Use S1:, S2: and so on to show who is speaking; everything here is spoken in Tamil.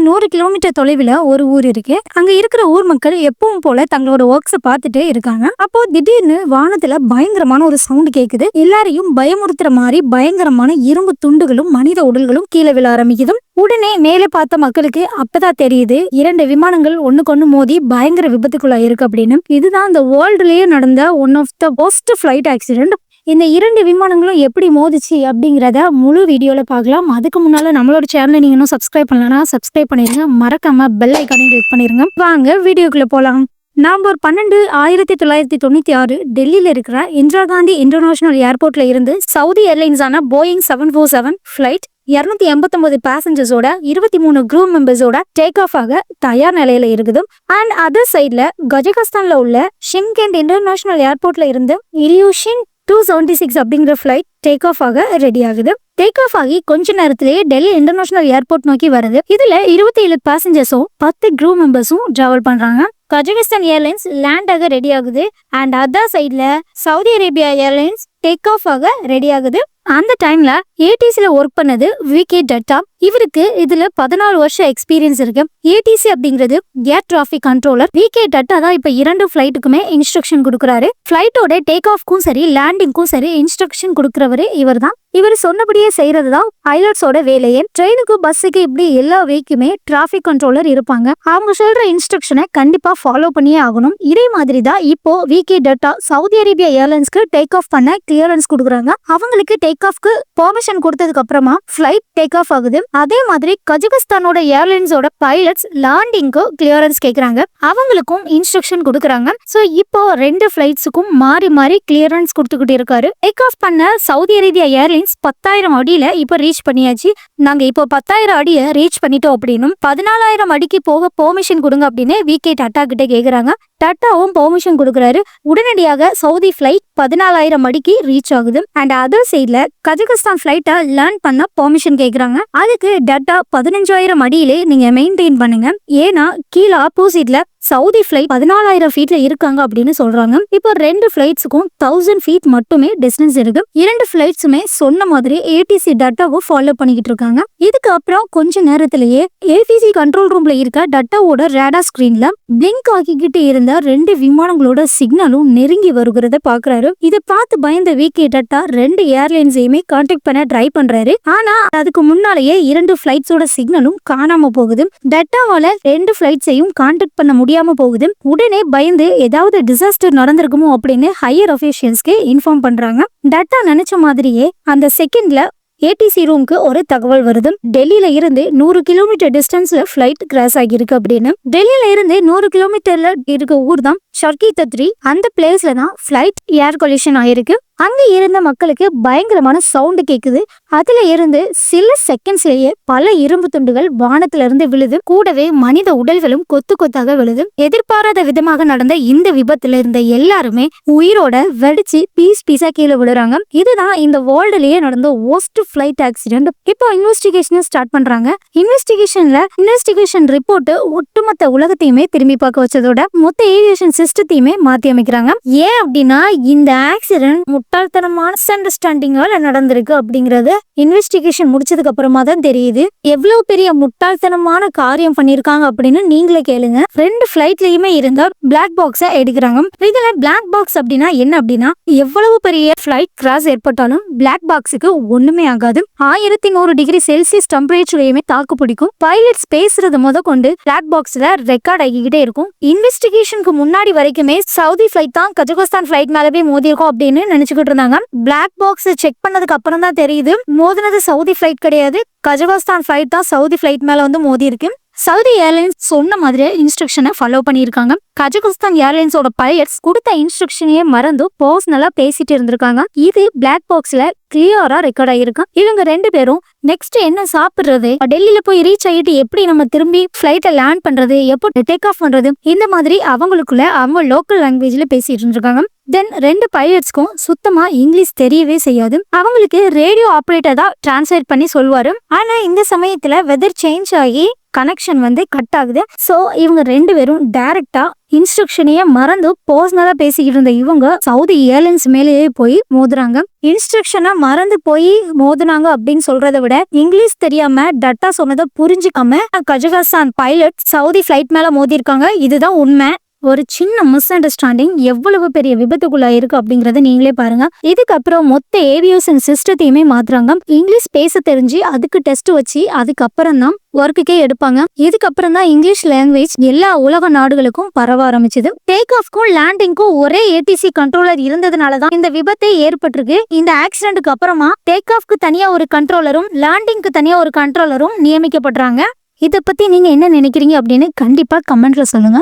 S1: 100 கிலோமீட்டர் தொலைவில் ஒரு ஊர் இருக்கு. அங்க இருக்கிற ஊர் மக்கள் எப்பவும் போல தங்களோட ஒர்க்ஸை பார்த்துட்டே இருக்காங்க. அப்போ திடீர்னு வானத்துல பயங்கரமான ஒரு சவுண்ட் கேக்குது. எல்லாரையும் பயமுறுத்துற மாதிரி பயங்கரமான இரும்பு துண்டுகளும் மனித உடல்களும் கீழே விழ ஆரம்பிக்குது. உடனே மேலே பார்த்த மக்களுக்கு அப்பதான் தெரியுது 2 விமானங்கள் ஒண்ணுக்கு மோதி பயங்கர விபத்துக்குள்ள இருக்கு அப்படின்னு. இதுதான் இந்த வேர்ல்டுலயே நடந்த one of the worst flight accident. இந்த 2 விமானங்களும் எப்படி மோதிச்சு அப்படிங்கிறத முழு வீடியோல பார்க்கலாம். அதுக்கு முன்னால நம்மளோட சேனலை நீங்க இன்னும் சப்ஸ்கிரைப் பண்ணலன்னா சப்ஸ்கிரைப் பண்ணிருங்க. மறக்காம பெல் ஐக்கானையும் கிளிக் பண்ணிருங்க. வாங்க வீடியோக்குள்ள போலாம். நவம்பர் 12, 1996 டெல்லியில இருக்கிற இந்திரா காந்தி இன்டர்நேஷனல் ஏர்போர்ட்ல இருந்து சவுதி ஏர்லைன்ஸான போயிங் 747 ஃபிளைட் 289 பேசஞ்சர்ஸோட 23 க்ரூ மெம்பர்ஸோட டேக் ஆஃப் ஆக தயார் நிலையில இருக்குது. அண்ட் அதர் சைட்ல கஜகஸ்தான்ல உள்ள ஷிம்கெண்ட் இன்டர்நேஷனல் ஏர்போர்ட்ல இருந்து இலியூஷின் 276 அப்படிங்கிற ஃபிளைட் டேக் ஆஃப் ஆக ரெடி ஆகுது. டேக் ஆஃப் ஆகி கொஞ்ச நேரத்திலேயே டெல்லி இன்டர்நேஷனல் ஏர்போர்ட் நோக்கி வருது. இதுல 27 பேசஞ்சர்ஸும் 10 க்ரூ மெம்பர்ஸும் டிராவல் பண்றாங்க. கஜகஸ்தான் ஏர்லைன்ஸ் லேண்ட் ஆக ரெடி ஆகுது. அண்ட் அதர் சைட்ல Saudi Arabia airlines take off ஆக ரெடி ஆகுது. அந்த டைம்ல ஏடிசில ஒர்க் பண்ணது விகே டட்டா. இவருக்கு இதுல 14 வருஷம் எக்ஸ்பீரியன்ஸ் இருக்கு. ஏடிசி அப்படிங்கிறது air traffic controller. VK Dutta தான் இப்ப 2 ஃபிளைட்டுக்குமே இன்ஸ்ட்ரக்ஷன் கொடுக்குறாரு. ஃபிளைட்டோட டேக் ஆஃப்க்கும் சரி லேண்டிங்க்கும் சரி இன்ஸ்ட்ரக்ஷன் கொடுக்குறவரு இவர் தான். இவர் சொன்னபடியே செய்யறதுதான் பைலட்ஸோட வேலையே. ட்ரெயினுக்கு பஸ்ஸுக்கு இப்படி எல்லா வேக்குமே டிராபிக் கண்ட்ரோலர் இருப்பாங்க. அவங்க சொல்ற இன்ஸ்ட்ரக்ஷனை கண்டிப்பா ஃபாலோ பண்ணியே ஆகணும். இதே மாதிரி தான் இப்போ விகே டட்டா சவுதி அரேபியா ஏர்லைன்ஸ்க்கு டேக் ஆஃப் பண்ண கிளியரன்ஸ் கொடுக்குறாங்க. அவங்களுக்கு டேக் ஆஃப்க்கு பெர்மிஷன் கொடுத்ததுக்கு அப்புறமா ஃபிளைட் டேக் ஆஃப் ஆகுது. அதே மாதிரி கஜகஸ்தானோட ஏர்லைன்ஸோட பைலட்ஸ் லேண்டிங்க்கு கிளியரன்ஸ் கேக்குறாங்க. அவங்களுக்கும் இன்ஸ்ட்ரக்ஷன் கொடுக்குறாங்க. சோ இப்போ 2 ஃபிளைட்ஸுக்கும் மாறி மாறி கிளியரன்ஸ் கொடுத்துக்கிட்டு இருக்காரு. டேக் ஆஃப் பண்ண சவுதி அரேபியா ஏர்லைன்ஸ் 10,000 அடியில இப்ப ரீச் பண்ணியாச்சு. நாங்க இப்போ 10,000 அடியை ரீச் பண்ணிட்டோம் அப்படின்னு 14,000 அடிக்கு போக பெர்மிஷன் கொடுங்க அப்படின்னு விகே டாட்டா கிட்ட கேக்குறாங்க. டாட்டாவும் பெர்மிஷன் கொடுக்குறாரு. உடனடியாக சவுதி ஃபிளைட் 14,000 அடிக்கு ரீச் ஆகுது. அண்ட் அதர் சைட்ல கஜகஸ்தான் ஃபிளைட்டை லேர்ன் பண்ண பெர்மிஷன் கேக்குறாங்க. அதுக்கு டாட்டா 15,000 அடியிலே நீங்க மெயின்டைன் பண்ணுங்க. ஏன்னா கீழே ஆப்போசிட்ல சவுதி ஃபிளைட் 14,000 ஃபீட்ல இருக்காங்க அப்படின்னு சொல்றாங்க. இப்போ 2 ஃபிளைட்ஸுக்கும் 1000 ஃபீட் மட்டுமே டிஸ்டன்ஸ் இருக்கு. 2 ஃபிளைட்ஸுமே சொன்ன மாதிரி ஏடிசி டாட்டாவை ஃபாலோ பண்ணிக்கிட்டு இருக்காங்க. இதுக்கு அப்புறம் கொஞ்ச நேரத்திலேயே ஏடிசி கண்ட்ரோல் ரூம்ல இருக்க டாட்டாவோட ரேடார் ஸ்கிரீன்ல பிளிங்க் ஆகிக்கிட்டு இருந்த 2 விமானங்களோட சிக்னலும் நெருங்கி வருகிறத பாக்குறாரு. இதை பார்த்து பயந்த விகே டாட்டா 2 ஏர்லைன்ஸையுமே கான்டாக்ட் பண்ண ட்ரை பண்றாரு. ஆனா அதுக்கு முன்னாலேயே 2 ஃபிளைட்ஸோட சிக்னலும் காணாம போகுது. டாட்டாவால 2 ஃபிளைட்ஸையும் கான்டாக்ட் பண்ண முடியாம போகுது. உடனே பயந்து ஏதாவது டிசாஸ்டர் நடந்திருக்குமோ அப்படின்னு ஹையர் அபிஷியல்ஸ்க்கு இன்ஃபார்ம் பண்றாங்க. டாட்டா நினைச்ச மாதிரியே அந்த செகண்ட்ல ஏடிசி ரூம்க்கு ஒரு தகவல் வருது. டெல்லியில இருந்து 100 கிலோமீட்டர் டிஸ்டன்ஸ்ல ஃபிளைட் கிராஸ் ஆகிருக்கு அப்படின்னு. டெல்லியில இருந்து 100 கிலோமீட்டர்ல இருக்க ஊர் தான் ஷர்கி தத்ரி. அந்த பிளேஸ்ல தான் ஃபிளைட் ஏர் கொலிஷன் ஆயிருக்கு. அங்க இருந்த மக்களுக்கு பயங்கரமான சவுண்ட் கேக்குது. அதுல இருந்து சில செகண்ட்ஸ்லயே பல இரும்பு துண்டுகள் வானத்துல இருந்து விழுது. கூடவே மனித உடல்களும் கொத்து கொத்தாக விழுது. எதிர்பாராத விதமாக நடந்த இந்த விபத்துல இருந்த எல்லாருமே உயிரோட வெடிச்சு பீஸ் பீஸா கீழே விழுறாங்க. இதுதான் இந்த வேர்ல்டுலயே நடந்த worst ஃபிளைட் ஆக்சிடென்ட். இப்போ இன்வெஸ்டிகேஷன் ஸ்டார்ட் பண்றாங்க. இன்வெஸ்டிகேஷன் ரிப்போர்ட் ஒட்டுமொத்த உலகத்தையுமே திரும்பி பார்க்க வச்சதோட மொத்த ஏவியேஷன் சிஸ்டத்தையுமே மாத்தி அமைக்கிறாங்க. ஏன் அப்படின்னா இந்த ஆக்சிடென்ட் முட்டாள்தனமான அண்டர்ஸ்டாண்டிங்கால நடந்திருக்கு அப்படிங்கறது இன்வெஸ்டிகேஷன் முடிச்சதுக்கு அப்புறமா தான் தெரியுது. எவ்வளவு பெரிய முட்டாள்தனமான காரியம் பண்ணிருக்காங்க அப்படின்னு நீங்களே கேளுங்க. 2 ஃபிளைட்லயுமே இருந்த பிளாக் பாக்ஸை எடுக்கிறாங்க. இதுல பிளாக் பாக்ஸ் அப்படின்னா என்ன அப்படின்னா எவ்வளவு பெரிய ஃபிளைட் கிராஸ் ஏற்பட்டாலும் பிளாக் பாக்ஸுக்கு ஒண்ணுமே ஆகாது. 1100 டிகிரி செல்சியஸ் டெம்பரேச்சர்லயுமே தாக்கு பிடிக்கும். பைலட்ஸ் பேசுறது முத கொண்டு பிளாக் பாக்ஸ்ல ரெக்கார்ட் ஆகிக்கிட்டே இருக்கும். இன்வெஸ்டிகேஷனுக்கு முன்னாடி வரைக்குமே சவுதி ஃபிளைட் தான் கஜகஸ்தான் ஃபிளைட் மேலவே மோதி இருக்கும் அப்படின்னு நினைச்சுக்கிட்டு இருந்தாங்க. பிளாக் பாக்ஸ் செக் பண்ணதுக்கு அப்புறம் தான் தெரியுது மோதினது சவுதி ஃபிளைட் கிடையாது, கஜகஸ்தான் ஃபிளைட் தான் சவுதி ஃபிளைட் மேல வந்து மோதி இருக்கு. சவுதி ஏர்லைன்ஸ் சொன்ன மாதிரியே இன்ஸ்ட்ரக்ஷனை ஃபாலோ பண்ணியிருக்காங்க. கஜகஸ்தான் ஏர்லைன்ஸோட பைலட்ஸ் கொடுத்த இன்ஸ்ட்ரக்ஷனையே மறந்து பர்சனலா பேசிட்டு இருந்திருக்காங்க. இது பிளாக் பாக்ஸ்ல கிளியரா ரெக்கார்ட் ஆயிருக்கு. இவங்க 2 பேரும் நெக்ஸ்ட் என்ன சாப்பிடுறது, டெல்லியில போய் ரீச் ஆகிட்டு எப்படி நம்ம திரும்பி ஃபிளைட்டை லேண்ட் பண்றது, எப்போ டேக் ஆஃப் பண்றது, இந்த மாதிரி அவங்களுக்குள்ள அவங்க லோக்கல் லாங்குவேஜ்ல பேசிட்டு இருந்திருக்காங்க. தென் 2 பைலட்ஸ்க்கும் சுத்தமா இங்கிலீஷ் தெரியவே செய்யாது. அவங்களுக்கு ரேடியோ ஆப்ரேட்டர் தான் டிரான்ஸ்லேட் பண்ணி சொல்லுவாரு. ஆனா இந்த சமயத்துல வெதர் சேஞ்ச் ஆகி கனெக்ஷன் வந்து கட் ஆகுது. ஸோ இவங்க 2 பேரும் டைரக்டா இன்ஸ்ட்ரக்ஷனையே மறந்து பர்சனலா பேசிக்கிட்டு இருந்த இவங்க சவுதி ஏர்லைன்ஸ் மேலேயே போய் மோதுறாங்க. இன்ஸ்ட்ரக்ஷனை மறந்து போய் மோதுனாங்க அப்படின்னு சொல்றதை விட இங்கிலீஷ் தெரியாம டட்டா சொன்னதை புரிஞ்சுக்காம கஜகஸ்தான் பைலட் சவுதி ஃபிளைட் மேல மோதிருக்காங்க. இதுதான் உண்மை. ஒரு சின்ன மிஸ் அண்டர்ஸ்டாண்டிங் எவ்வளவு பெரிய விபத்துக்குள்ள இருக்கு அப்படிங்கறத நீங்களே பாருங்க. இதுக்கப்புறம் மொத்த ஏவியேஷன் சிஸ்டத்தையுமே மாத்துறாங்க. இங்கிலீஷ் பேச தெரிஞ்சு அதுக்கு டெஸ்ட் வச்சு அதுக்கப்புறம் தான் ஒர்க்குக்கே எடுப்பாங்க. இதுக்கப்புறம் தான் இங்கிலீஷ் லாங்குவேஜ் எல்லா உலக நாடுகளுக்கும் பரவ ஆரம்பிச்சது. டேக் ஆஃப்க்கும் லேண்டிங்க்கும் ஒரே ஏடிசி கண்ட்ரோலர் இருந்ததுனால தான் இந்த விபத்தே ஏற்பட்டிருக்கு. இந்த ஆக்சிடென்ட்க்கு அப்புறமா டேக் ஆஃப்க்கு தனியா ஒரு கண்ட்ரோலரும் லேண்டிங்க்கு தனியா ஒரு கண்ட்ரோலரும் நியமிக்கப்படுறாங்க. இதை பத்தி நீங்க என்ன நினைக்கிறீங்க அப்படின்னு கண்டிப்பா கமெண்ட்ல சொல்லுங்க.